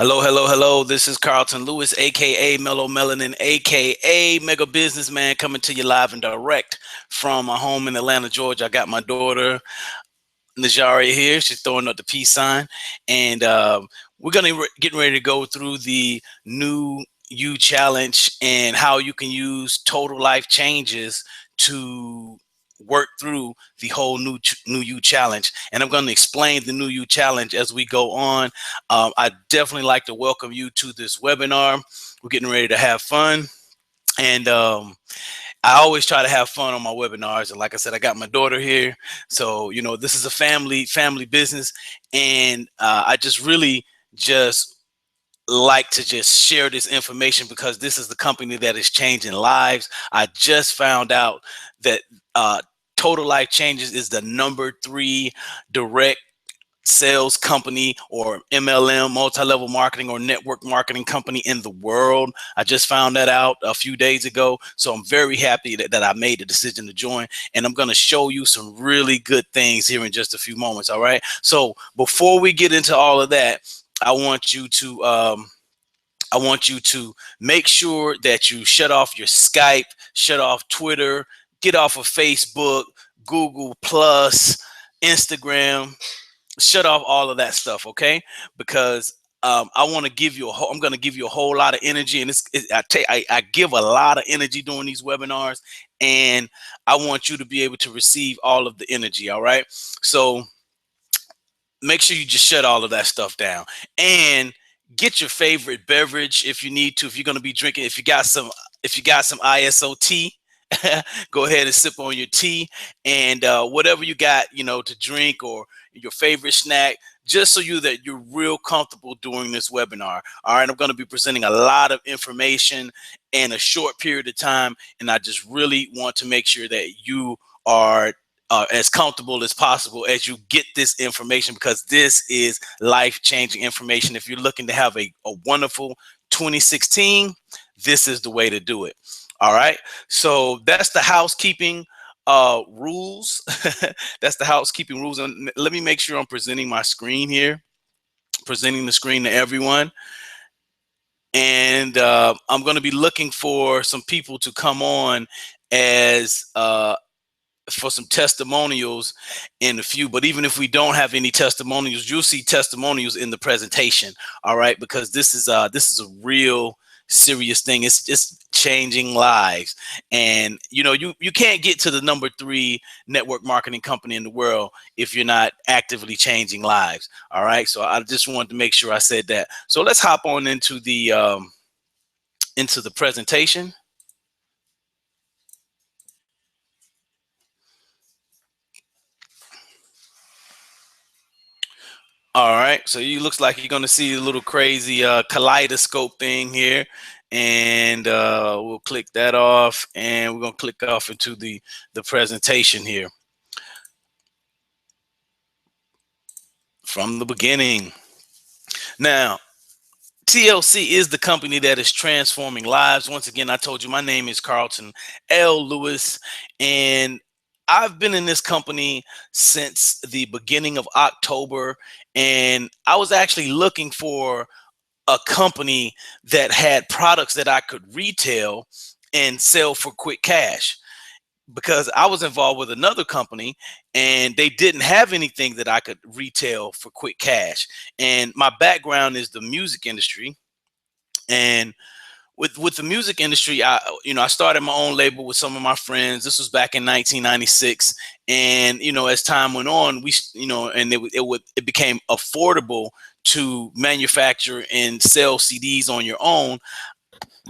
Hello, hello, hello. This is Carlton Lewis, aka Mellow Melanin, aka Mega Businessman, coming to you live and direct from my home in Atlanta, Georgia. I got my daughter Najari here. She's throwing up the peace sign, and we're gonna getting ready to go through the new you challenge and how you can use total life changes to work through the whole new you challenge. And I'm going to explain the new you challenge as we go on. I definitely like to welcome you to this webinar. We're getting ready to have fun, and I always try to have fun on my webinars. And like I said, I got my daughter here. So, this is a family business. And I just really just like to just share this information because this is the company that is changing lives. I just found out that Total Life Changes is the #3 direct sales company or MLM, multi-level marketing or network marketing company in the world. I just found that out a few days ago. So I'm very happy that I made the decision to join. And I'm going to show you some really good things here in just a few moments. All right. So before we get into all of that, I want you to make sure that you shut off your Skype, shut off Twitter, get off of Facebook, Google Plus, Instagram, shut off all of that stuff, okay? Because I want to give you I'm going to give you a whole lot of energy, and I give a lot of energy during these webinars, and I want you to be able to receive all of the energy. All right, so make sure you just shut all of that stuff down and get your favorite beverage if you need to. If you're going to be drinking, if you got some ISO tea, go ahead and sip on your tea, and whatever you got, to drink, or your favorite snack, just so you're real comfortable during this webinar. All right, I'm going to be presenting a lot of information in a short period of time, and I just really want to make sure that you are as comfortable as possible as you get this information, because this is life-changing information. If you're looking to have a wonderful 2016, this is the way to do it. All right, so that's the housekeeping rules. That's the housekeeping rules. And let me make sure I'm presenting my screen here, presenting the screen to everyone. And I'm going to be looking for some people to come on as for some testimonials in a few. But even if we don't have any testimonials, you'll see testimonials in the presentation. All right, because this is a real serious thing. It's changing lives, and you can't get to the #3 network marketing company in the world if you're not actively changing lives. All right, so I just wanted to make sure I said that. So let's hop on into the presentation. All right, so you looks like you're going to see a little crazy kaleidoscope thing here, and we'll click that off, and we're going to click off into the presentation here from the beginning. Now, TLC is the company that is transforming lives. Once again, I told you my name is Carlton L. Lewis, and I've been in this company since the beginning of October, and I was actually looking for a company that had products that I could retail and sell for quick cash, because I was involved with another company and they didn't have anything that I could retail for quick cash. And my background is the music industry, and with the music industry, I started my own label with some of my friends. This was back in 1996, and as time went on, and it became affordable to manufacture and sell CDs on your own.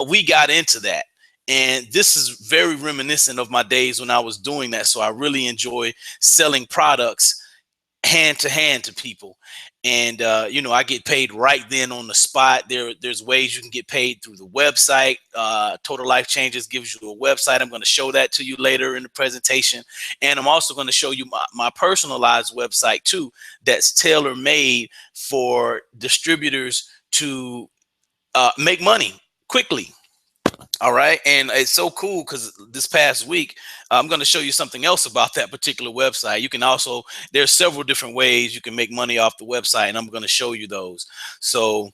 We got into that, and this is very reminiscent of my days when I was doing that. So I really enjoy selling products hand to hand to people, and I get paid right then on the spot. There's ways you can get paid through the website. Total Life Changes gives you a website. I'm going to show that to you later in the presentation, and I'm also going to show you my personalized website too, that's tailor made for distributors to make money quickly. All right, and it's so cool because this past week, I'm going to show you something else about that particular website. You can also, there's several different ways you can make money off the website, and I'm going to show you those. So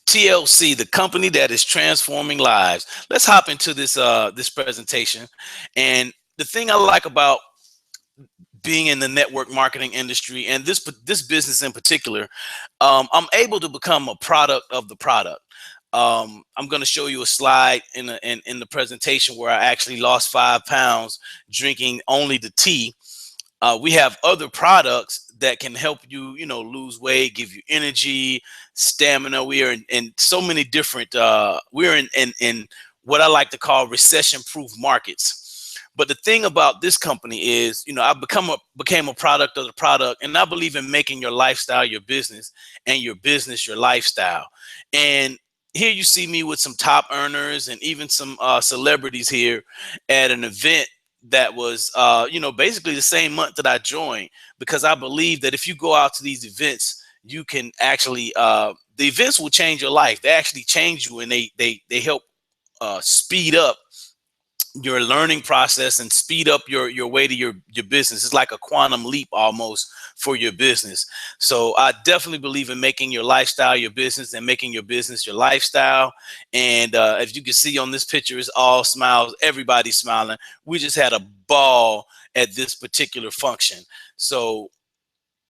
TLC, the company that is transforming lives. Let's hop into this presentation. And the thing I like about being in the network marketing industry and this business in particular, I'm able to become a product of the product. I'm going to show you a slide in the presentation where I actually lost 5 pounds drinking only the tea. We have other products that can help you, lose weight, give you energy, stamina. We are in so many different. We're in what I like to call recession-proof markets. But the thing about this company is, I became a product of the product, and I believe in making your lifestyle your business, and your business your lifestyle. And here you see me with some top earners and even some celebrities here at an event that was, basically the same month that I joined, because I believe that if you go out to these events, you can actually, the events will change your life. They actually change you, and they help speed up your learning process and speed up your way to your business. It's like a quantum leap almost for your business. So I definitely believe in making your lifestyle your business and making your business your lifestyle. And as you can see on this picture, it's all smiles. Everybody's smiling. We just had a ball at this particular function. So,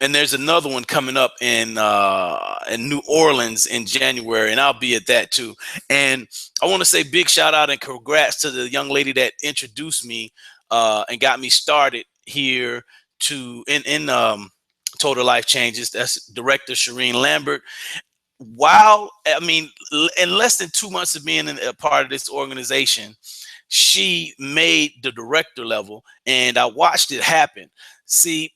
and there's another one coming up in New Orleans in January, and I'll be at that too. And I want to say big shout out and congrats to the young lady that introduced me and got me started here to in Total Life Changes. That's Director Shireen Lambert. Wow, I mean, in less than 2 months of being a part of this organization, she made the director level, and I watched it happen. See,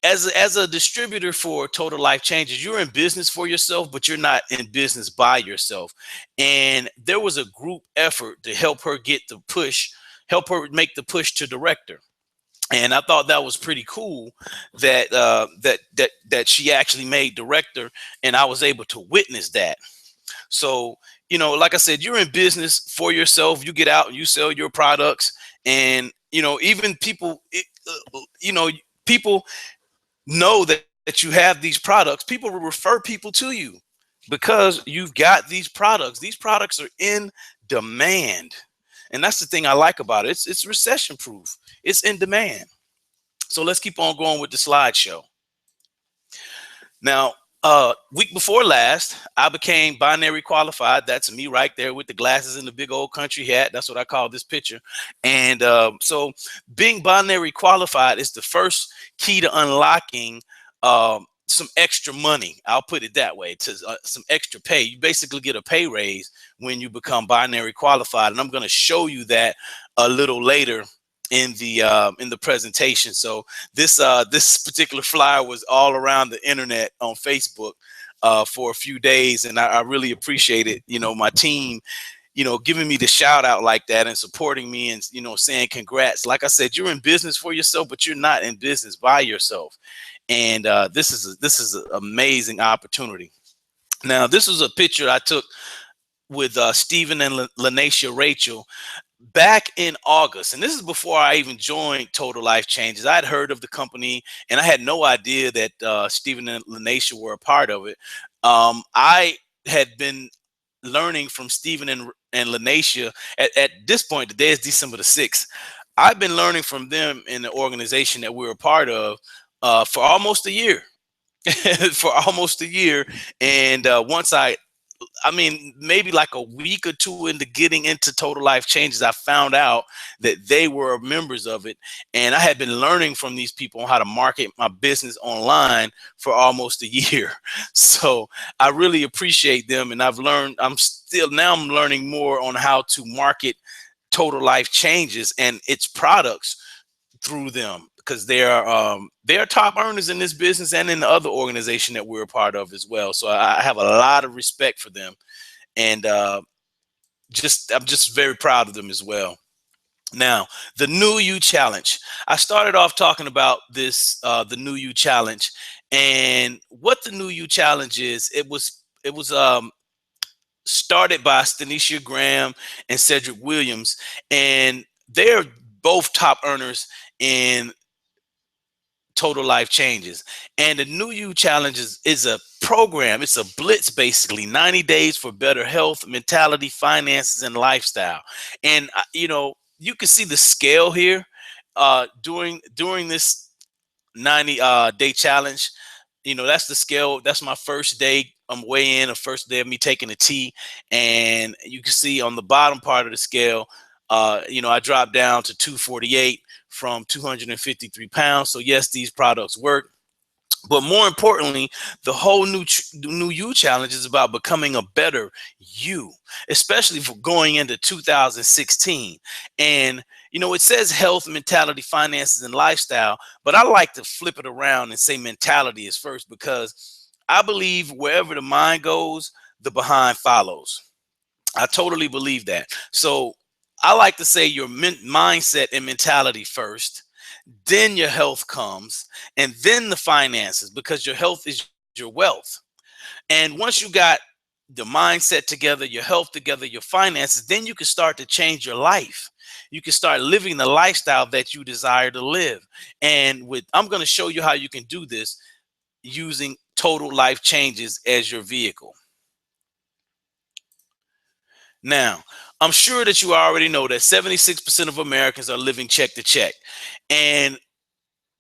as a distributor for Total Life Changes, you're in business for yourself, but you're not in business by yourself. And there was a group effort to help her get the push, help her make the push to director. And I thought that was pretty cool that that she actually made director, and I was able to witness that. So, like I said, you're in business for yourself. You get out and you sell your products, and even people, people know that you have these products. People will refer people to you because you've got these products. These products are in demand. And that's the thing I like about it. It's recession proof. It's in demand. So let's keep on going with the slideshow. Now, week before last, I became binary qualified. That's me right there with the glasses and the big old country hat. That's what I call this picture. And so being binary qualified is the first key to unlocking some extra money. I'll put it that way, to some extra pay. You basically get a pay raise when you become binary qualified. And I'm going to show you that a little later in the presentation. So this particular flyer was all around the internet on Facebook for a few days, and I really appreciate it. My team, giving me the shout out like that and supporting me and saying congrats. Like I said, you're in business for yourself, but you're not in business by yourself. And this is an amazing opportunity. Now, this was a picture I took with Stephen and Lanacia Rachel back in August, and this is before I even joined Total Life Changes. I had heard of the company, and I had no idea that Stephen and Lanacia were a part of it. I had been learning from Stephen and Lanacia at this point. Today is December the 6th. I've been learning from them in the organization that we're a part of for almost a year. For almost a year, and once I mean, maybe like a week or two into getting into Total Life Changes, I found out that they were members of it. And I had been learning from these people on how to market my business online for almost a year. So I really appreciate them. And I'm learning more on how to market Total Life Changes and its products through them, because they are top earners in this business and in the other organization that we're a part of as well. So I have a lot of respect for them, and I'm just very proud of them as well. Now, the New You Challenge. I started off talking about this, the New You Challenge, and what the New You Challenge is. It was started by Stanisha Graham and Cedric Williams, and they're both top earners in Total Life Changes. And the New You Challenge is a program. It's a blitz, basically 90 days for better health, mentality, finances, and lifestyle. And you can see the scale here during this 90 day challenge. That's the scale. That's my first day. I'm way in the first day of me taking a tea, and you can see on the bottom part of the scale, I dropped down to 248 from 253 pounds. So yes, these products work. But more importantly, the whole new you challenge is about becoming a better you, especially for going into 2016. And it says health, mentality, finances, and lifestyle, but I like to flip it around and say mentality is first, because I believe wherever the mind goes, the behind follows. I totally believe that. So I like to say your mindset and mentality first, then your health comes, and then the finances, because your health is your wealth. And once you got the mindset together, your health together, your finances, then you can start to change your life. You can start living the lifestyle that you desire to live. And I'm going to show you how you can do this using Total Life Changes as your vehicle. Now, I'm sure that you already know that 76% of Americans are living check to check. And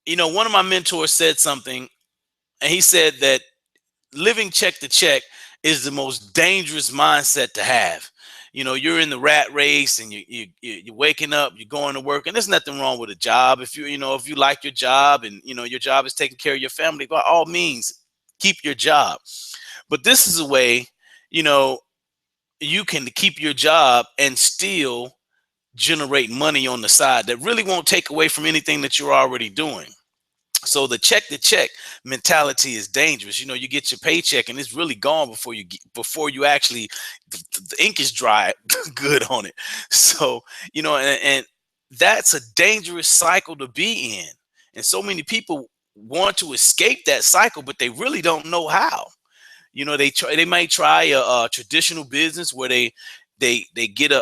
one of my mentors said something, and he said that living check to check is the most dangerous mindset to have. You're in the rat race, and you're waking up, you're going to work, and there's nothing wrong with a job. If if you like your job, and your job is taking care of your family, by all means, keep your job. But this is a way, you can keep your job and still generate money on the side that really won't take away from anything that you're already doing. So the check to check mentality is dangerous. You get your paycheck and it's really gone before you actually, the ink is dry good on it. So, and that's a dangerous cycle to be in. And so many people want to escape that cycle, but they really don't know how. They might try a traditional business where they get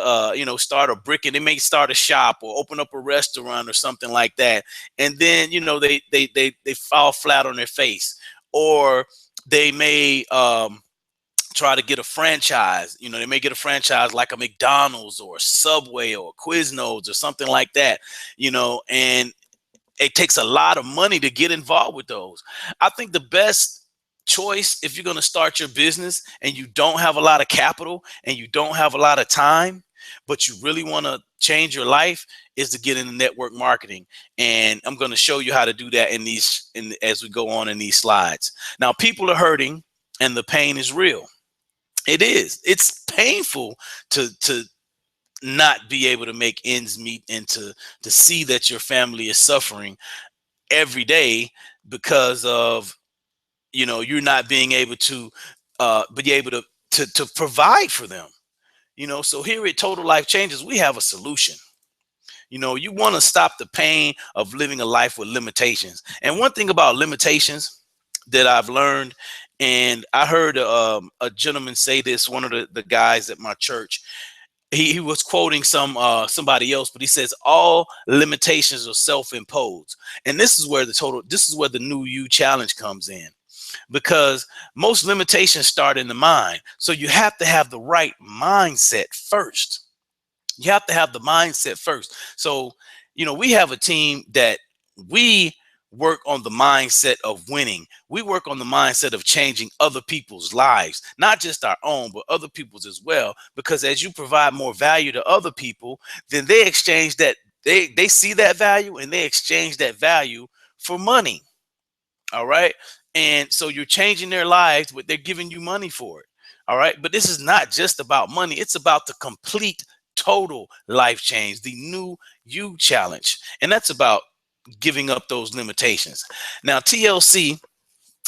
start a brick, and they may start a shop or open up a restaurant or something like that, and then they fall flat on their face. Or they may try to get a franchise. They may get a franchise like a McDonald's or a Subway or Quiznos or something like that. And it takes a lot of money to get involved with those. I think the best choice, if you're going to start your business and you don't have a lot of capital and you don't have a lot of time, but you really want to change your life, is to get into network marketing. And I'm going to show you how to do that as we go on in these slides. Now, people are hurting and the pain is real. It is. It's painful to not be able to make ends meet, and to see that your family is suffering every day because of you're not being able to to provide for them. So here at Total Life Changes, we have a solution. You want to stop the pain of living a life with limitations. And one thing about limitations that I've learned, and I heard a gentleman say this, one of the guys at my church. He was quoting somebody else, but he says all limitations are self-imposed. And this is where the new you challenge comes in, because most limitations start in the mind. So you have to have the right mindset first. You have to have the mindset first. So, we have a team that we work on the mindset of winning. We work on the mindset of changing other people's lives, not just our own, but other people's as well. Because as you provide more value to other people, then they exchange that. They see that value and they exchange that value for money. All right. And so you're changing their lives, but they're giving you money for it. All right. But this is not just about money. It's about the complete total life change, the new you challenge. And that's about giving up those limitations. Now, TLC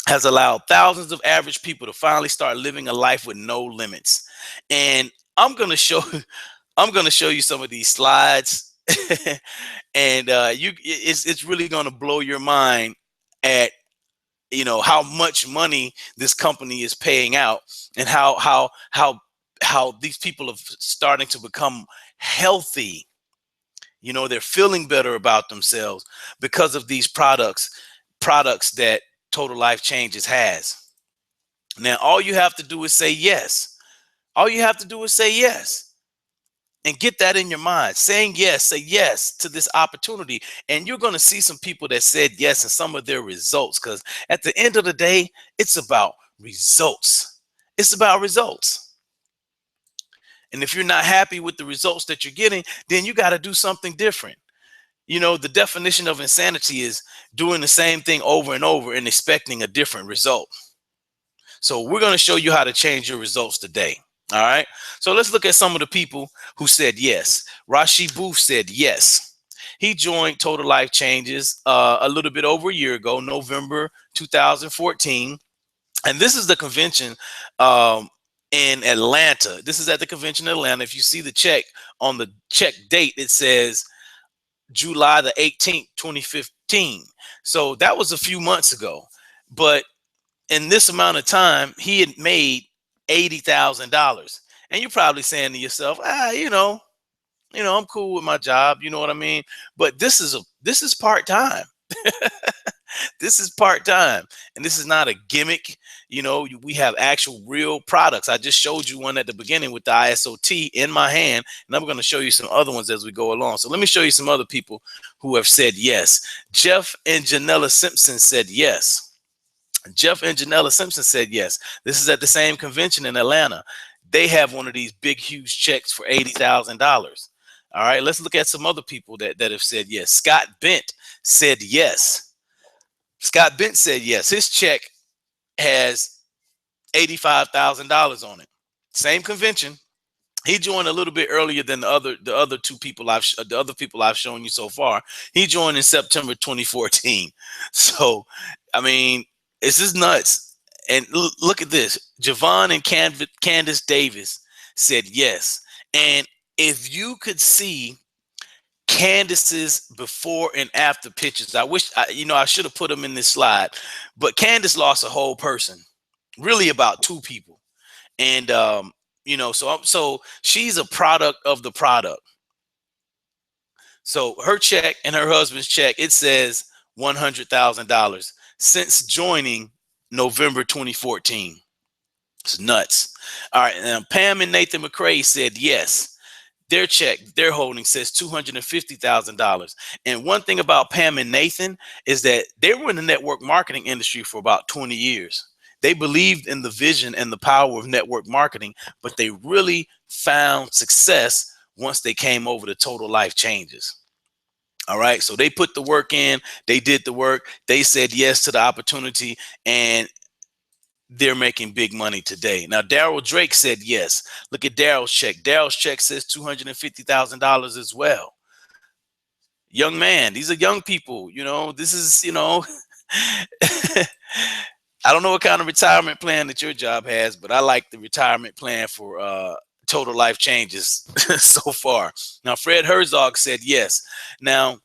has allowed thousands of average people to finally start living a life with no limits. And I'm going to show you some of these slides. And it's really going to blow your mind at how much money this company is paying out, and how these people are starting to become healthy. They're feeling better about themselves because of these products that Total Life Changes has. Now, all you have to do is say yes. All you have to do is say yes and get that in your mind. Saying yes, say yes to this opportunity. And you're going to see some people that said yes and some of their results. Because at the end of the day, it's about results. It's about results. And if you're not happy with the results that you're getting, then you got to do something different. You know, the definition of insanity is doing the same thing over and over and expecting a different result. So we're going to show you how to change your results today. All right. So let's look at some of the people who said yes. Rashi Booth said yes. He joined Total Life Changes a little bit over a year ago, November 2014. And this is the convention in Atlanta. This is at the convention in Atlanta. If you see the check on the check date, it says July the 18th, 2015. So that was a few months ago. But in this amount of time, he had made $80,000. And you're probably saying to yourself, I'm cool with my job. You know what I mean? But this is part-time. This is part-time, and this is not a gimmick. You know, we have actual real products. I just showed you one at the beginning with the ISOT in my hand, and I'm going to show you some other ones as we go along. So let me show you some other people who have said yes. Jeff and Janella Simpson said yes. Jeff and Janella Simpson said yes. This is at the same convention in Atlanta. They have one of these big, huge checks for $80,000. All right, let's look at some other people that have said yes. Scott Bent said yes. Scott Bent said yes. His check has $85,000 on it. Same convention. He joined a little bit earlier than the other people I've shown you so far. He joined in September 2014. So, I mean, this is nuts. And look at this. Javon and Candace Davis said yes. And if you could see Candace's before and after pictures, I wish I should have put them in this slide, but Candace lost a whole person, really about two people. And so she's a product of the product. So her check and her husband's check, it says $100,000 since joining November 2014. It's nuts. All right, now Pam and Nathan McCrae said yes. Their check, their holding says $250,000. And one thing about Pam and Nathan is that they were in the network marketing industry for about 20 years. They believed in the vision and the power of network marketing, but they really found success once they came over to Total Life Changes. All right. So they put the work in, they did the work, they said yes to the opportunity, and they're making big money today. Now, Daryl Drake said yes. Look at Daryl's check. Daryl's check says $250,000 as well. Young man, these are young people. This is, I don't know what kind of retirement plan that your job has, but I like the retirement plan for Total Life Changes so far. Now, Fred Herzog said yes. Now,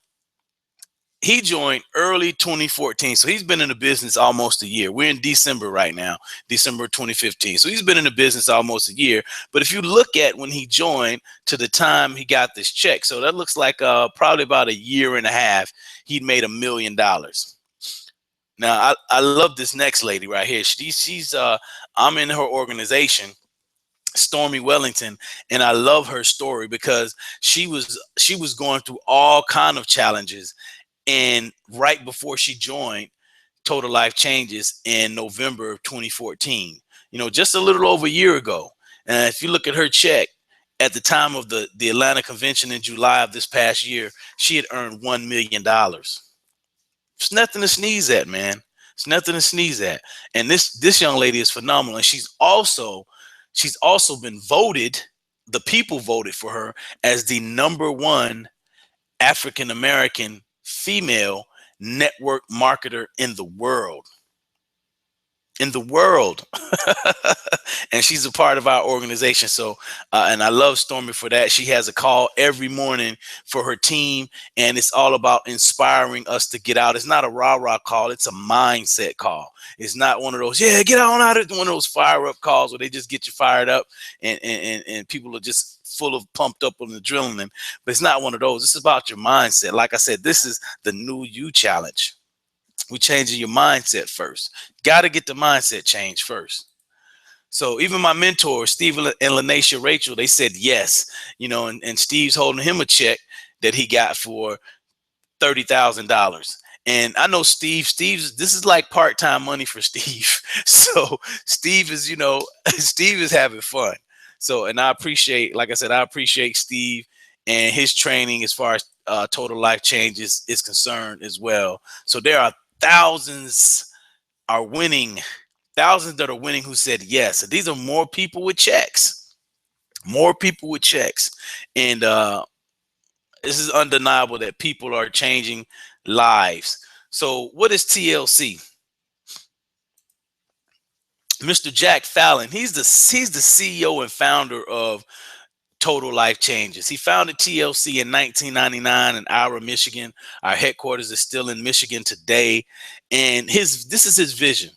he joined early 2014. So he's been in the business almost a year. We're in December right now, December 2015. So he's been in the business almost a year. But if you look at when he joined to the time he got this check, so that looks like probably about a year and a half, he'd made $1 million. Now, I love this next lady right here. She's I'm in her organization, Stormy Wellington, and I love her story because she was going through all kind of challenges. And right before she joined Total Life Changes in November of 2014, just a little over a year ago. And if you look at her check at the time of the Atlanta convention in July of this past year, she had earned $1 million. It's nothing to sneeze at, man. It's nothing to sneeze at. And this young lady is phenomenal. And she's also been voted, the people voted for her as the #1 African-American female network marketer in the world. And she's a part of our organization. So and I love Stormy for that. She has a call every morning for her team, and it's all about inspiring us to get out. It's not a rah-rah call, it's a mindset call. It's not one of those, yeah, get on out. It's one of those fire up calls where they just get you fired up and people are just full of pumped up on the adrenaline. But it's not one of those. It's about your mindset. Like I said, this is the New You Challenge. We're changing your mindset first. Got to get the mindset change first. So even my mentor, Steve and Lanisha Rachel, they said yes, and Steve's holding him a check that he got for $30,000. And I know Steve's this is like part-time money for Steve. So Steve is, Steve is having fun. So, and I appreciate, like I said, I appreciate Steve and his training as far as total life changes is concerned as well. So there are thousands are winning, thousands that are winning who said yes. And these are more people with checks, more people with checks. And this is undeniable that people are changing lives. So what is TLC? Mr. Jack Fallon, he's the CEO and founder of Total Life Changes. He founded TLC in 1999 in Ira, Michigan. Our headquarters is still in Michigan today. And this is his vision: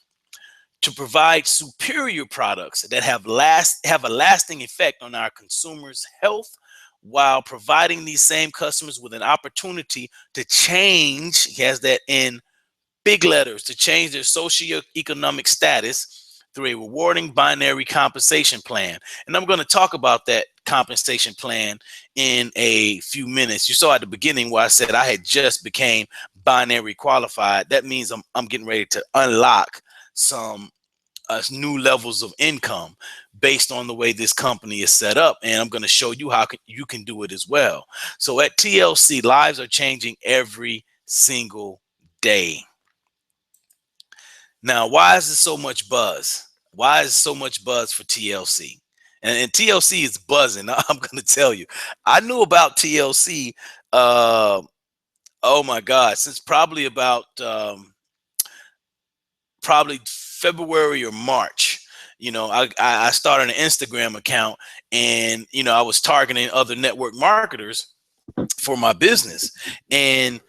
to provide superior products that have a lasting effect on our consumers' health, while providing these same customers with an opportunity to change, he has that in big letters, to change their socioeconomic status through a rewarding binary compensation plan. And I'm going to talk about that compensation plan in a few minutes. You saw at the beginning where I said I had just became binary qualified. That means I'm getting ready to unlock some new levels of income based on the way this company is set up. And I'm going to show you how you can do it as well. So at TLC, lives are changing every single day. Now, why is there so much buzz? Why is so much buzz for TLC? And TLC is buzzing. I'm going to tell you, I knew about TLC. Oh my God, since probably about probably February or March. I started an Instagram account, and I was targeting other network marketers for my business, and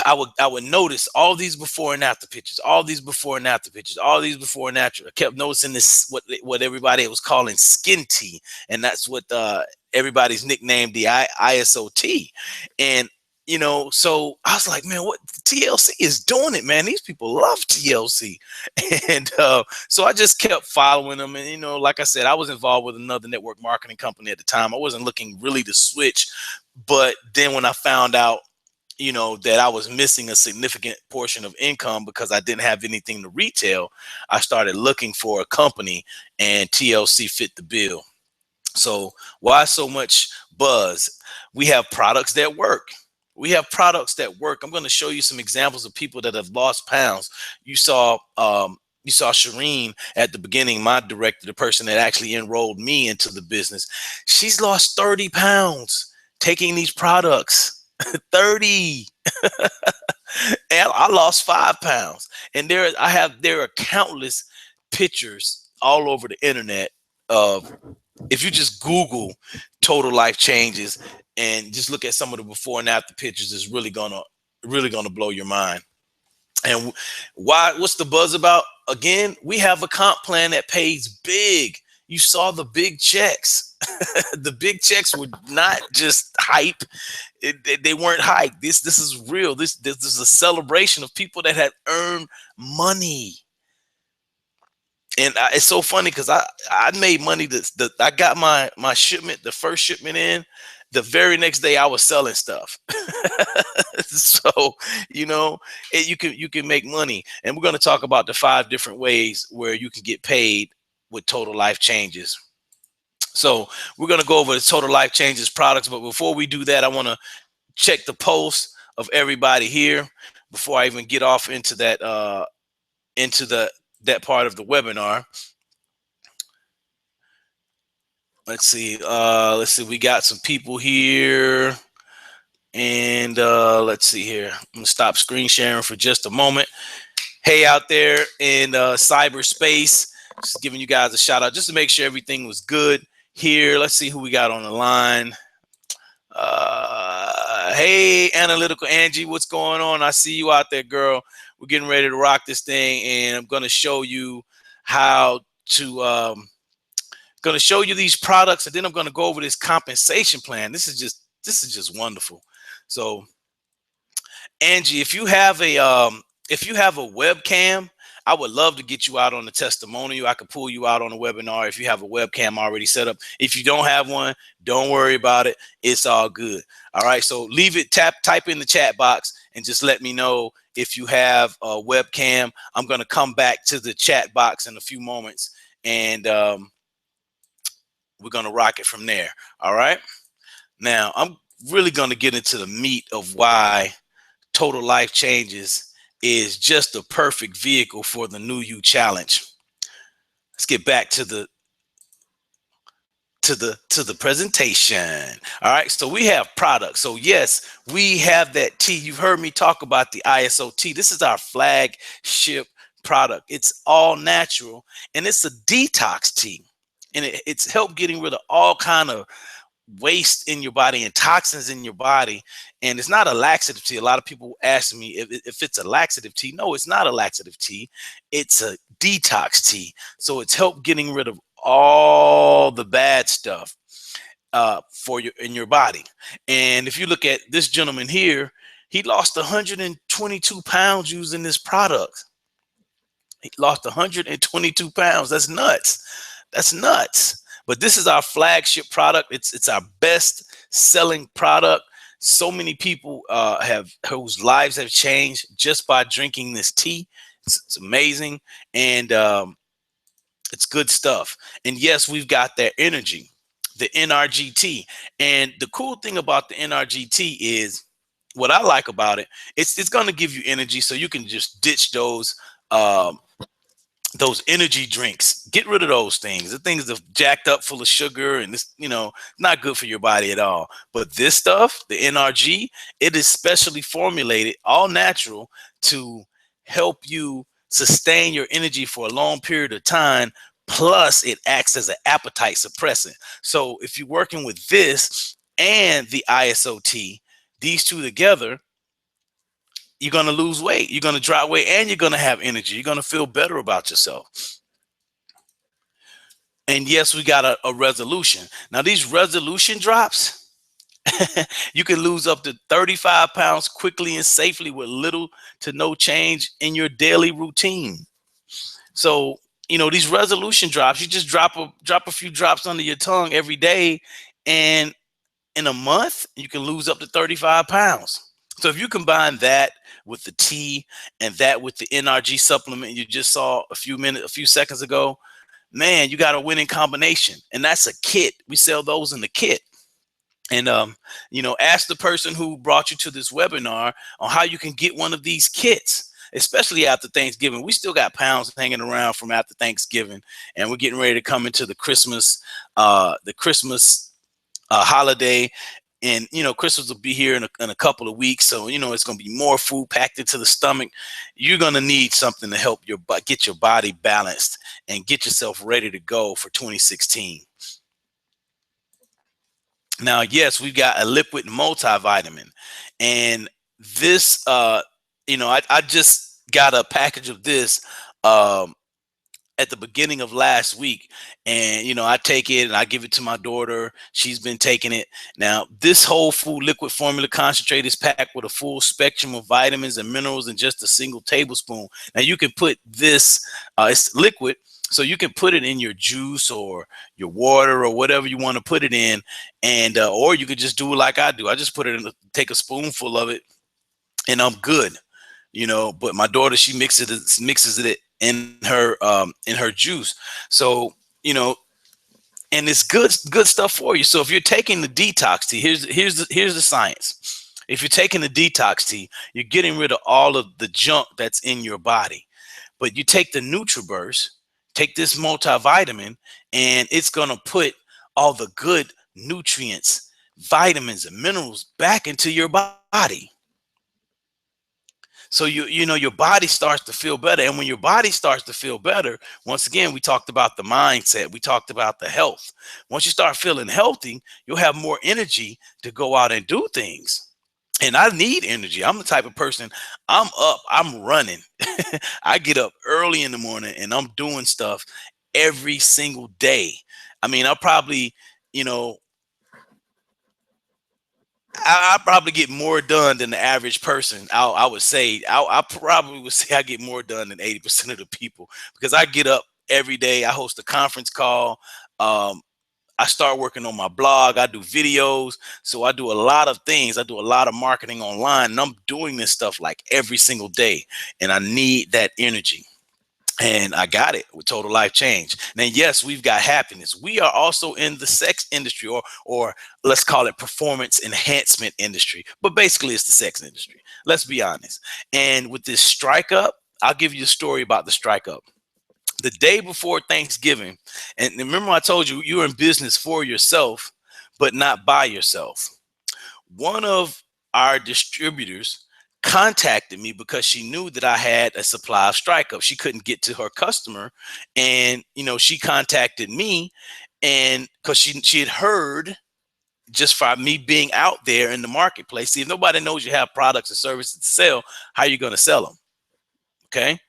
I would notice all these before and after pictures, all these before and after pictures, all these before and after. I kept noticing this, what everybody was calling skin tea, and that's what everybody's nicknamed the ISOT. And so I was like, man, what TLC is doing it, man. These people love TLC. And so I just kept following them. And, like I said, I was involved with another network marketing company at the time. I wasn't looking really to switch. But then when I found out, that I was missing a significant portion of income because I didn't have anything to retail, I started looking for a company, and TLC fit the bill. So why so much buzz? We have products that work. We have products that work. I'm going to show you some examples of people that have lost pounds. You saw Shireen at the beginning, my director, the person that actually enrolled me into the business. She's lost 30 pounds taking these products. 30. And I lost 5 pounds. And there are countless pictures all over the internet of, if you just Google Total Life Changes and just look at some of the before and after pictures, it's really gonna blow your mind. And what's the buzz about? Again, we have a comp plan that pays big. You saw the big checks. The big checks were not just hype. They weren't hype. This is real. This is a celebration of people that had earned money. And it's so funny because I made money. I got my shipment, the first shipment in. The very next day, I was selling stuff. So you can make money. And we're going to talk about the 5 different ways where you can get paid with Total Life Changes. So we're going to go over the Total Life Changes products. But before we do that, I want to check the pulse of everybody here before I even get off into that that part of the webinar. Let's see. We got some people here. And let's see here. I'm going to stop screen sharing for just a moment. Hey, out there in cyberspace, just giving you guys a shout out just to make sure everything was good here. Let's see who we got on the line. Hey, Analytical Angie, what's going on? I see you out there, girl. We're getting ready to rock this thing, and I'm going to show you how to going to show you these products, and then I'm going to go over this compensation plan. This is just wonderful. So, Angie, if you have a webcam, I would love to get you out on the testimonial. I could pull you out on a webinar if you have a webcam already set up. If you don't have one, don't worry about it. It's all good. All right. So leave it, type in the chat box and just let me know if you have a webcam. I'm going to come back to the chat box in a few moments, and we're going to rock it from there. All right. Now, I'm really going to get into the meat of why Total Life Changes is just the perfect vehicle for the New You Challenge. Let's get back to the presentation. All right, so we have products. So yes, we have that tea. You've heard me talk about the ISO tea. This is our flagship product. It's all natural, and it's a detox tea, and it's helped getting rid of all kind of waste in your body and toxins in your body. And it's not a laxative tea. A lot of people ask me if it's a laxative tea. No, it's not a laxative tea. It's a detox tea. So it's helped getting rid of all the bad stuff in your body. And if you look at this gentleman here, he lost 122 pounds using this product. He lost 122 pounds. That's nuts. That's nuts. But this is our flagship product. It's our best selling product. So many people whose lives have changed just by drinking this tea. It's amazing, and it's good stuff. And yes, we've got that energy, the NRGT. And the cool thing about the NRGT is, what I like about it, it's going to give you energy, so you can just ditch those energy drinks. Get rid of those things. The things are jacked up, full of sugar, and this, not good for your body at all. But this stuff, the NRG, it is specially formulated, all natural, to help you sustain your energy for a long period of time. Plus, it acts as an appetite suppressant. So if you're working with this and the ISOT, these two together, you're going to lose weight, you're going to drop weight, and you're going to have energy. You're going to feel better about yourself. And yes, we got a resolution. Now, these resolution drops, you can lose up to 35 pounds quickly and safely with little to no change in your daily routine. So, these resolution drops, you just drop a few drops under your tongue every day, and in a month, you can lose up to 35 pounds. So if you combine that with the tea and that with the NRG supplement you just saw a few seconds ago, man, you got a winning combination. And that's a kit. We sell those in the kit. And ask the person who brought you to this webinar on how you can get one of these kits, especially after Thanksgiving. We still got pounds hanging around from after Thanksgiving, and we're getting ready to come into the Christmas holiday. And Christmas will be here in a couple of weeks, so it's going to be more food packed into the stomach. You're going to need something to help get your body balanced and get yourself ready to go for 2016. Now, yes, we've got a liquid multivitamin, and this I just got a package of this at the beginning of last week, and I take it and I give it to my daughter. She's been taking it. Now, this whole food liquid formula concentrate is packed with a full spectrum of vitamins and minerals in just a single tablespoon. Now, you can put this, it's liquid, so you can put it in your juice or your water or whatever you want to put it in, and or you could just do it like I do. I just put it in, take a spoonful of it, and I'm good. But my daughter, she mixes it in her juice. So, and it's good stuff for you. So if you're taking the detox tea, here's the science. If you're taking the detox tea, you're getting rid of all of the junk that's in your body. But you take the NutriBurst, take this multivitamin, and it's going to put all the good nutrients, vitamins, and minerals back into your body. So your body starts to feel better. And when your body starts to feel better, once again, we talked about the mindset. We talked about the health. Once you start feeling healthy, you'll have more energy to go out and do things. And I need energy. I'm the type of person, I'm up, I'm running. I get up early in the morning and I'm doing stuff every single day. I mean, I'll probably, I probably get more done than the average person. I would say I probably would say I get more done than 80% of the people because I get up every day. I host a conference call. Um, I start working on my blog. I do videos. So I do a lot of things. I do a lot of marketing online. And I'm doing this stuff like every single day. And I need that energy. And I got it with Total Life Change. Now, yes, we've got happiness. We are also in the sex industry, or let's call it performance enhancement industry. But basically, it's the sex industry. Let's be honest. And with this strike up, I'll give you a story about the strike up. The day before Thanksgiving, and remember I told you you're in business for yourself, but not by yourself. One of our distributors contacted me because she knew that I had a supply of strike up. She couldn't get to her customer, and she contacted me, and because she had heard just from me being out there in the marketplace. See, if nobody knows you have products and services to sell, how are you going to sell them? Okay.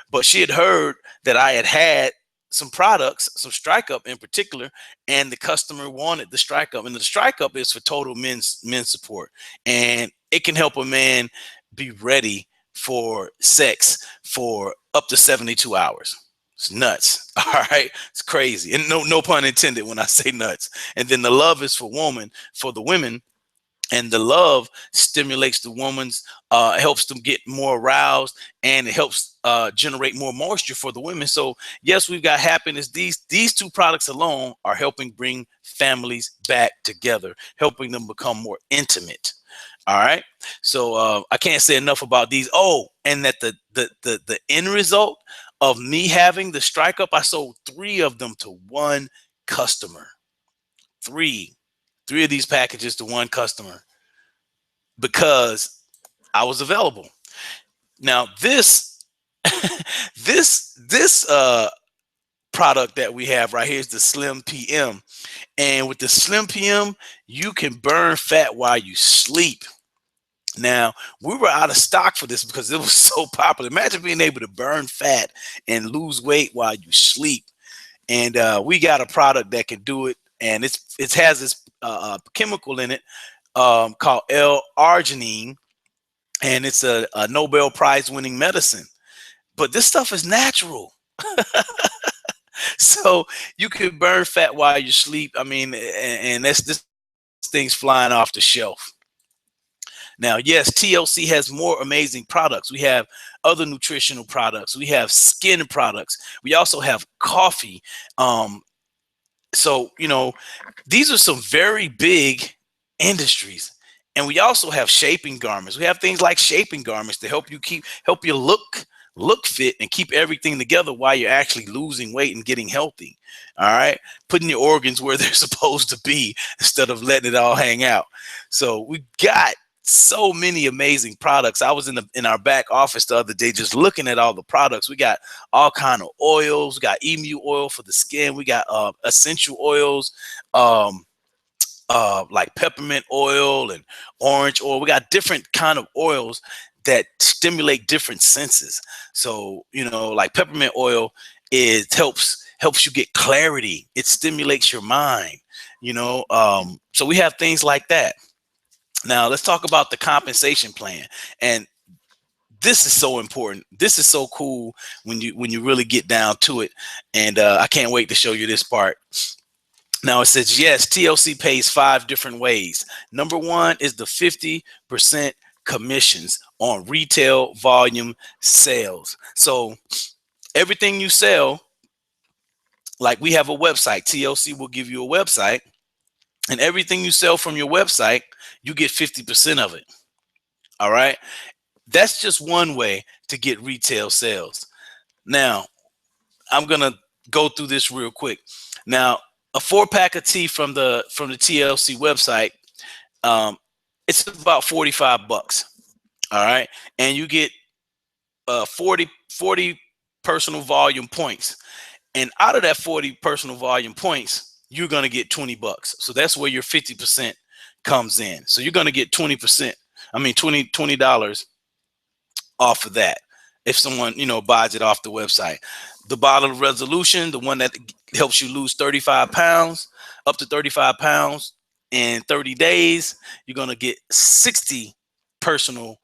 But she had heard that I had some products, some strike up in particular, and the customer wanted the strike up. And the strike up is for total men's support. And it can help a man be ready for sex for up to 72 hours. It's nuts. All right. It's crazy. And no pun intended when I say nuts. And then the love is for the women, and the love stimulates the woman's helps them get more aroused, and it helps generate more moisture for the women. So yes, we've got happiness. These two products alone are helping bring families back together, helping them become more intimate. All right. So I can't say enough about these. Oh, and that the end result of me having the strike up, I sold 3 of them to one customer. Three of these packages to one customer because I was available. Now this this product that we have right here is the Slim PM. And with the Slim PM, you can burn fat while you sleep. Now, we were out of stock for this because it was so popular. Imagine being able to burn fat and lose weight while you sleep. And we got a product that can do it. And it has this chemical in it called L-arginine, and it's a Nobel Prize winning medicine. But this stuff is natural. So you can burn fat while you sleep. I mean, and this thing's flying off the shelf. Now, yes, TLC has more amazing products. We have other nutritional products. We have skin products. We also have coffee. So, these are some very big industries. And we also have shaping garments. We have things like shaping garments to help you look fit and keep everything together while you're actually losing weight and getting healthy. All right. Putting your organs where they're supposed to be instead of letting it all hang out. So we got so many amazing products. I was in our back office the other day just looking at all the products. We got all kind of oils. We got emu oil for the skin. We got essential oils, like peppermint oil and orange oil. We got different kind of oils that stimulate different senses. So, like peppermint oil helps you get clarity. It stimulates your mind, so we have things like that. Now let's talk about the compensation plan. And this is so important. This is so cool when you really get down to it. And I can't wait to show you this part. Now it says, yes, TLC pays 5 different ways. Number 1 is the 50% commissions on retail volume sales. So everything you sell, like we have a website, TLC will give you a website, and everything you sell from your website, you get 50% of it. All right. That's just one way to get retail sales. Now, I'm going to go through this real quick. Now, a 4-pack of tea from the TLC website, it's about $45. All right. And you get 40 personal volume points. And out of that 40 personal volume points, you're going to get $20. So that's where your 50% comes in. So you're going to get 20%. I mean, $20 off of that if someone buys it off the website. The bottle of resolution, the one that helps you lose 35 pounds, up to 35 pounds, in 30 days, you're going to get 60 personal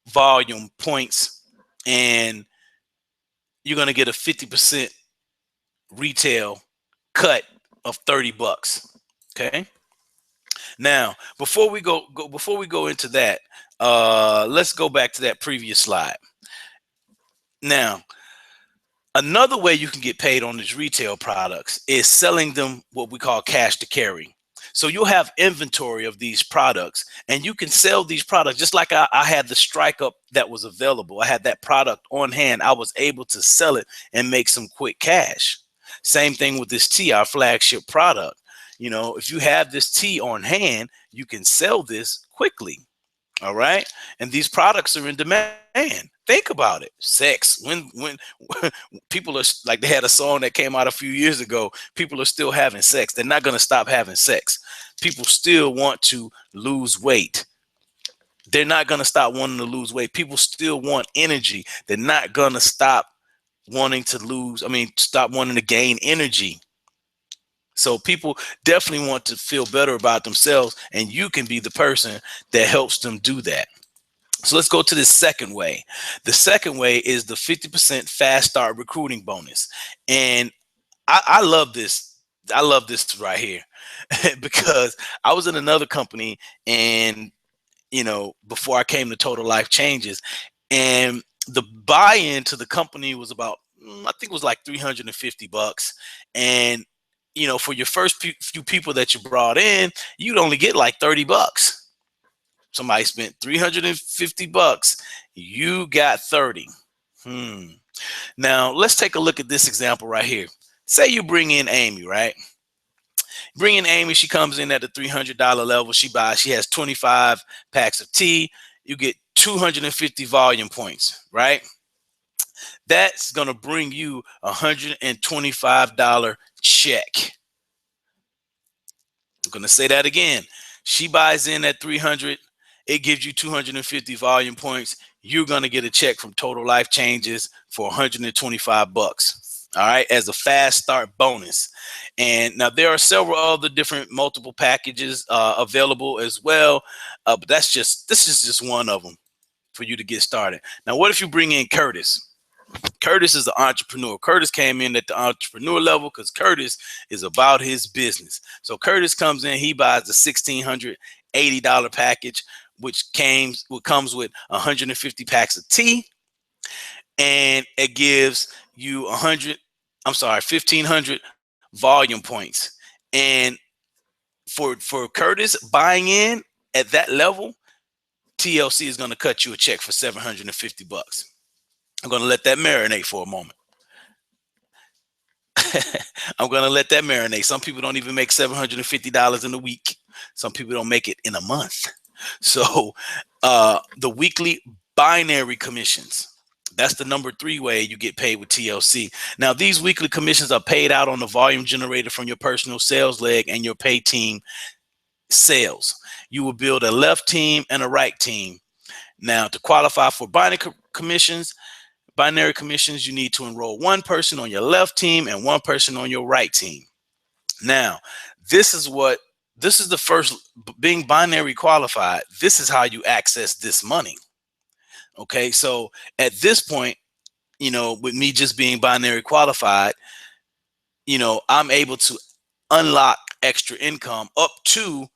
volume points, and you're going to get a 50% retail cut of 30 bucks. Okay. Now, before we go into that, let's go back to that previous slide. Now, another way you can get paid on these retail products is selling them what we call cash to carry. So you'll have inventory of these products, and you can sell these products just like I had the Strike Up that was available. I had that product on hand. I was able to sell it and make some quick cash. Same thing with this tea, our flagship product. You know, if you have this tea on hand, you can sell this quickly. All right. And these products are in demand. Think about it. Sex. When people are like, they had a song that came out a few years ago, people are still having sex. They're not going to stop having sex. People still want to lose weight. They're not going to stop wanting to lose weight. People still want energy. They're not going to stop wanting to stop wanting to gain energy. So people definitely want to feel better about themselves, and you can be the person that helps them do that. So let's go to the second way. The second way is the 50% fast start recruiting bonus. And I love this. I love this right here because I was in another company, and before I came to Total Life Changes, and the buy-in to the company was about, I think it was like 350 bucks. And for your first few people that you brought in, you'd only get like 30 bucks. Somebody spent 350 bucks. You got 30. Now let's take a look at this example right here. Say you bring in Amy, right? Bring in Amy. She comes in at the $300 level. She has 25 packs of tea. You get 250 volume points, right? That's going to bring you $125 check. I'm going to say that again. She buys in at 300. It gives you 250 volume points. You're going to get a check from Total Life Changes for 125 bucks. All right, as a fast start bonus. And now there are several other different multiple packages available as well. But this is just one of them for you to get started. Now, what if you bring in Curtis? Curtis is an entrepreneur. Curtis came in at the entrepreneur level because Curtis is about his business. So Curtis comes in, he buys the $1,680 package, which comes with 150 packs of tea, and it gives you 1,500 volume points. And for Curtis buying in at that level, TLC is going to cut you a check for 750 bucks. I'm going to let that marinate for a moment. I'm going to let that marinate. Some people don't even make $750 in a week. Some people don't make it in a month. So the weekly binary commissions, that's the number 3 way you get paid with TLC. Now, these weekly commissions are paid out on the volume generated from your personal sales leg and your pay team sales. You will build a left team and a right team. Now, to qualify for binary commissions, you need to enroll one person on your left team and one person on your right team. Now, this is the first, being binary qualified. This is how you access this money. Okay, so at this point, with me just being binary qualified, I'm able to unlock extra income up to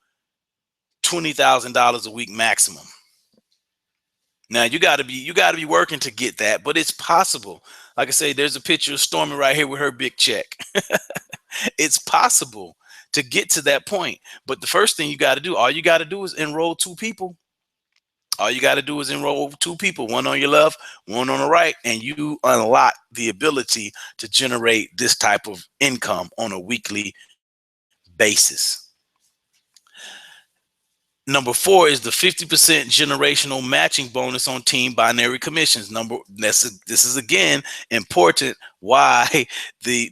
$20,000 a week maximum. Now you got to be working to get that, but it's possible. Like I say, there's a picture of Stormy right here with her big check. It's possible to get to that point. But the first thing all you got to do is enroll 2 people. All you got to do is enroll 2 people, one on your left, one on the right, and you unlock the ability to generate this type of income on a weekly basis. Number 4 is the 50% generational matching bonus on team binary commissions. This is again important. Why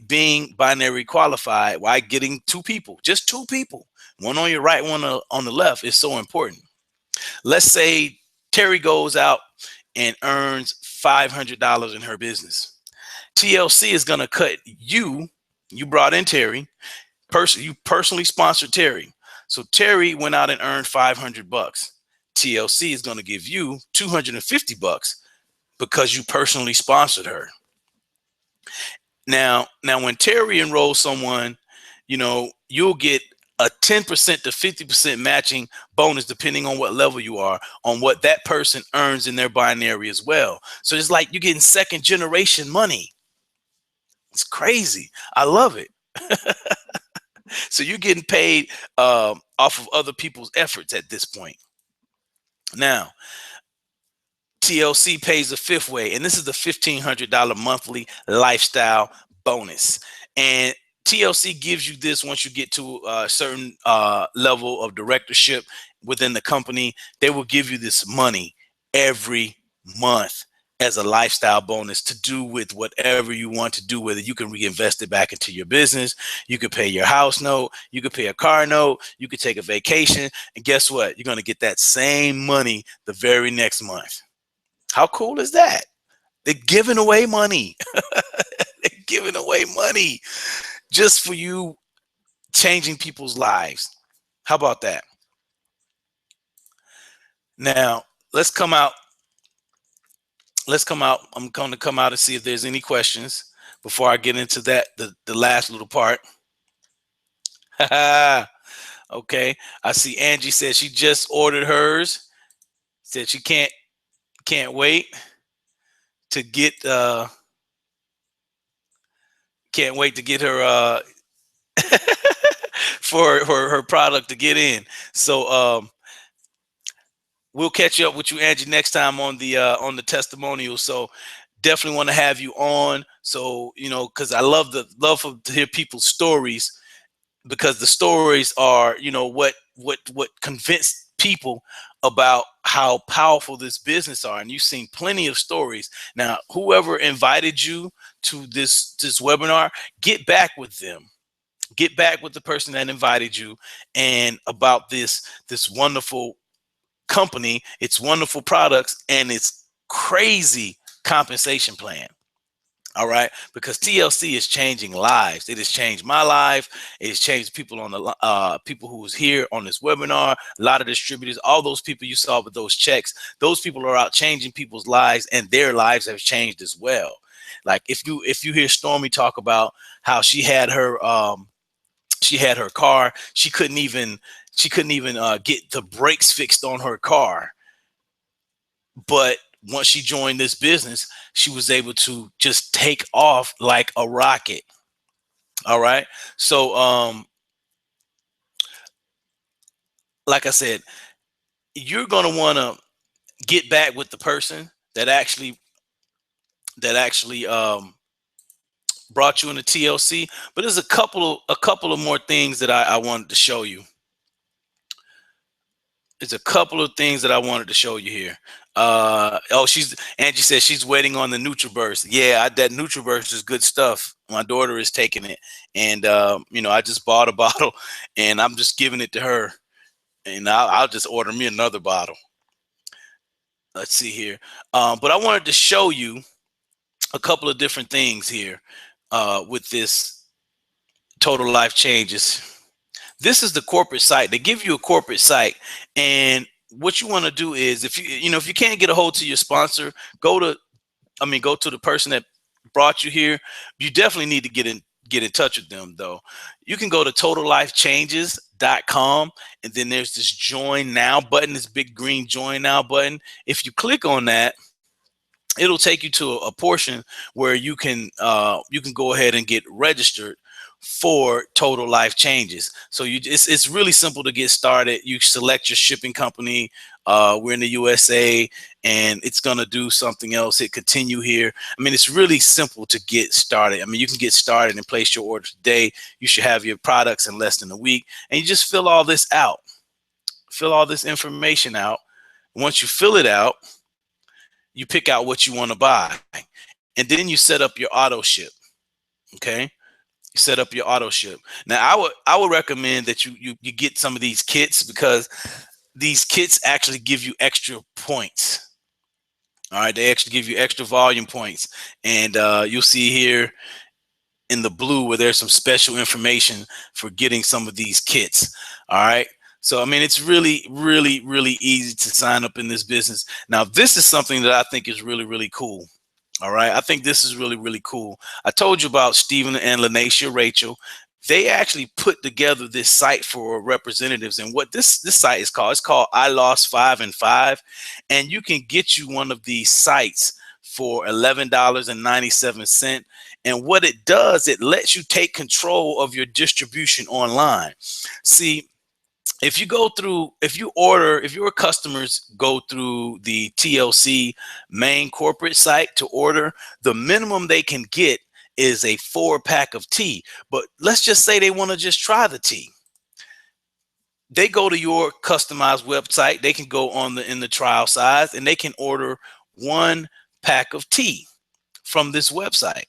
being binary qualified? Why getting 2 people, just 2 people, one on your right, one on the left, is so important. Let's say Terry goes out and earns $500 in her business. TLC is going to cut you. You brought in Terry. You personally sponsored Terry. So Terry went out and earned 500 bucks. TLC is going to give you 250 bucks because you personally sponsored her. Now when Terry enrolls someone, you'll get a 10% to 50% matching bonus depending on what level you are, on what that person earns in their binary as well. So it's like you're getting second generation money. It's crazy. I love it. So you're getting paid off of other people's efforts at this point. Now, TLC pays the fifth way, and this is the $1,500 monthly lifestyle bonus. And TLC gives you this once you get to a certain level of directorship within the company. They will give you this money every month as a lifestyle bonus to do with whatever you want to do with it. You can reinvest it back into your business. You could pay your house note. You could pay a car note. You could take a vacation. And guess what? You're going to get that same money the very next month. How cool is that? They're giving away money. They're giving away money just for you changing people's lives. How about that? Now, let's come out. I'm going to come out and see if there's any questions before I get into that, the last little part. Okay. I see Angie said she just ordered hers. Said she can't wait to get can't wait to get her for her product to get in. So we'll catch up with you, Angie, next time on the testimonial. So definitely want to have you on. So because I love to hear people's stories, because the stories are what convinced people about how powerful this business are. And you've seen plenty of stories. Now, whoever invited you to this webinar, get back with them. Get back with the person that invited you, and about this wonderful company, its wonderful products, and its crazy compensation plan. All right, because TLC is changing lives. It has changed my life. It has changed people on the people who was here on this webinar. A lot of distributors, all those people you saw with those checks, those people are out changing people's lives, and their lives have changed as well. Like if you hear Stormy talk about how she had her car, she couldn't even get the brakes fixed on her car, but once she joined this business, she was able to just take off like a rocket. All right. So, like I said, you're going to want to get back with the person that actually brought you into TLC. But there's a couple of more things that I wanted to show you. There's a couple of things that I wanted to show you here. Angie says she's waiting on the NutriBurst. Yeah, that NutriBurst is good stuff. My daughter is taking it, and I just bought a bottle, and I'm just giving it to her, and I'll just order me another bottle. Let's see here, but I wanted to show you a couple of different things here with this Total Life Changes. This is the corporate site. They give you a corporate site, and what you want to do is, if you can't get a hold to your sponsor, go to the person that brought you here. You definitely need to get in touch with them, though. You can go to totallifechanges.com, and then there's this join now button, this big green join now button. If you click on that, it'll take you to a portion where you can go ahead and get registered for Total Life Changes. So it's really simple to get started. You select your shipping company. We're in the USA, and it's going to do something else. Hit continue here. I mean, it's really simple to get started. I mean, you can get started and place your order today. You should have your products in less than a week, and you just fill all this out. Fill all this information out. Once you fill it out, you pick out what you want to buy, and then you set up your auto ship. Okay. Set up your auto ship. Now, I would recommend that you get some of these kits, because these kits actually give you extra points. All right, they actually give you extra volume points, and you'll see here in the blue where there's some special information for getting some of these kits. All right. So, I mean, it's really, really, really easy to sign up in this business. Now, this is something that I think is really, really cool. All right. I think this is really, really cool. I told you about Stephen and Lanacia Rachel. They actually put together this site for representatives, and what this site is called, it's called I Lost 5 and 5, and you can get you one of these sites for $11.97. And what it does, it lets you take control of your distribution online. See, if you go through, if your customers go through the TLC main corporate site to order, the minimum they can get is a 4-pack of tea. But let's just say they want to just try the tea. They go to your customized website, they can go on in the trial size, and they can order 1 pack of tea from this website.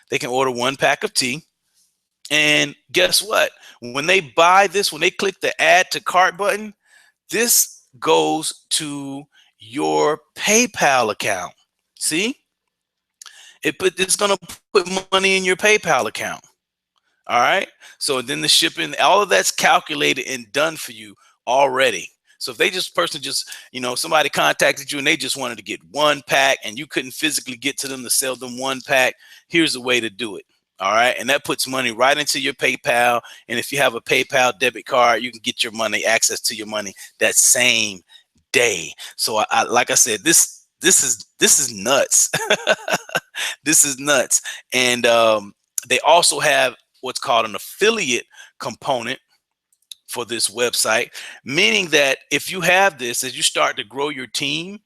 They can order 1 pack of tea. And guess what? When they buy this, when they click the add to cart button, this goes to your PayPal account. See? It's going to put money in your PayPal account. All right. So then the shipping, all of that's calculated and done for you already. So if they somebody contacted you and they just wanted to get 1 pack and you couldn't physically get to them to sell them 1 pack, here's the way to do it. All right. And that puts money right into your PayPal. And if you have a PayPal debit card, you can get your money, access to your money that same day. So I like I said, this is nuts. This is nuts. And they also have what's called an affiliate component for this website, meaning that if you have this, as you start to grow your team,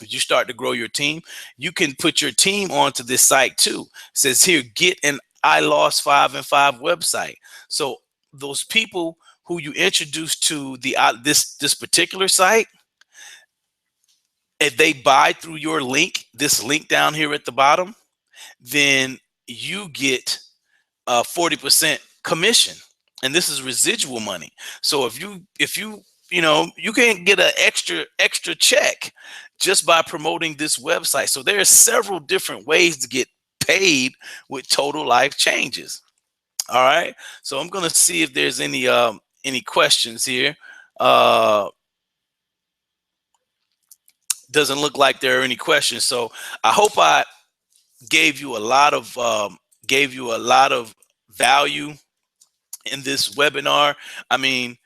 you can put your team onto this site too. It says here, get an I Lost 5 and 5 website. So those people who you introduce to the this particular site, if they buy through your link, this link down here at the bottom, then you get 40% commission, and this is residual money. So if you can get an extra check just by promoting this website. So there are several different ways to get paid with Total Life Changes. All right. So I'm going to see if there's any questions here. Doesn't look like there are any questions. So I hope I gave you a lot of value in this webinar. I mean,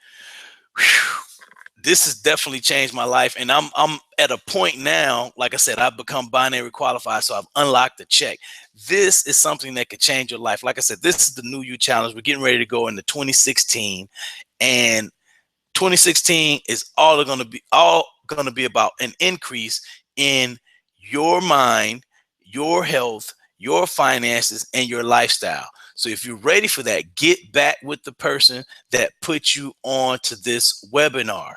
this has definitely changed my life, and I'm at a point now, like I said, I've become binary qualified, so I've unlocked the check. This is something that could change your life. Like I said, this is the New You Challenge. We're getting ready to go into 2016, and 2016 is all going to be about an increase in your mind, your health, your finances, and your lifestyle. So if you're ready for that, get back with the person that put you on to this webinar.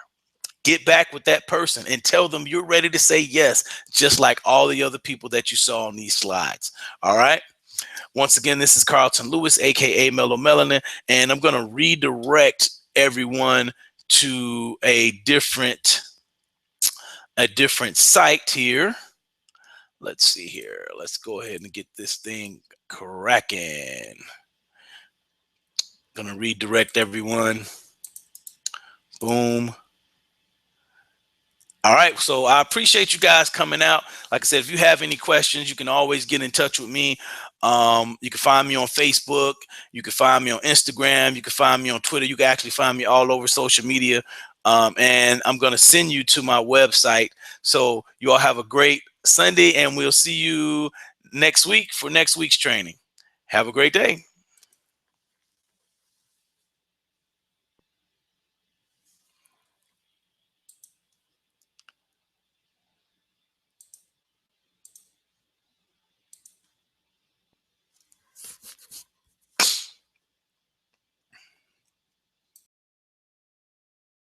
Get back with that person and tell them you're ready to say yes, just like all the other people that you saw on these slides. All right. Once again, this is Carlton Lewis, aka Mellow Melanin, and I'm going to redirect everyone to a different site here. Let's see here. Let's go ahead and get this thing cracking. Gonna redirect everyone. Boom. All right, so I appreciate you guys coming out. Like I said, if you have any questions, you can always get in touch with me. You can find me on Facebook. You can find me on Instagram. You can find me on Twitter. You can actually find me all over social media. And I'm going to send you to my website. So you all have a great Sunday, and we'll see you next week for next week's training. Have a great day.